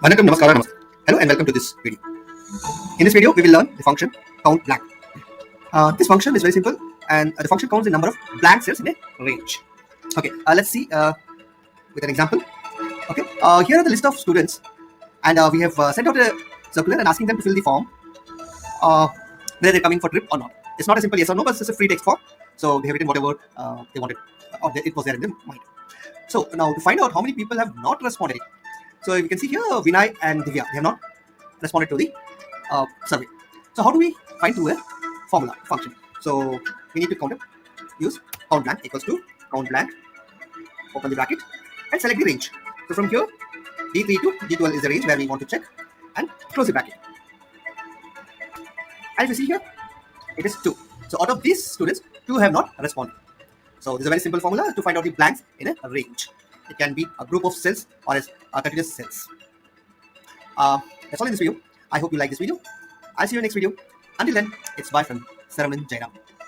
Vanakkam, namaskara, namaste. Hello and welcome to this video. In this video, we will learn the function Countblank. This function is very simple, and the function counts the number of blank cells in a range. Okay, let's see with an example. Okay, here are the list of students, and we have sent out a circular and asking them to fill the form whether they're coming for trip or not. It's not a simple yes or no, but it's a free text form. So they have written whatever they wanted, or it was there in their mind. So now to find out how many people have not responded. So you can see here Vinay and Divya, they have not responded to the survey. So how do we find through a formula function? So we need to count it. Use count blank equals to count blank, open the bracket and select the range. So from here D3 to D12 is the range where we want to check, and close the bracket. And if you see here, it is 2. So out of these students, 2 have not responded. So this is a very simple formula to find out the blanks in a range. It can be a group of cells or as continuous cells. That's all in this video. I hope you like this video. I'll see you in the next video. Until then, it's bye from Saravanan Jairam.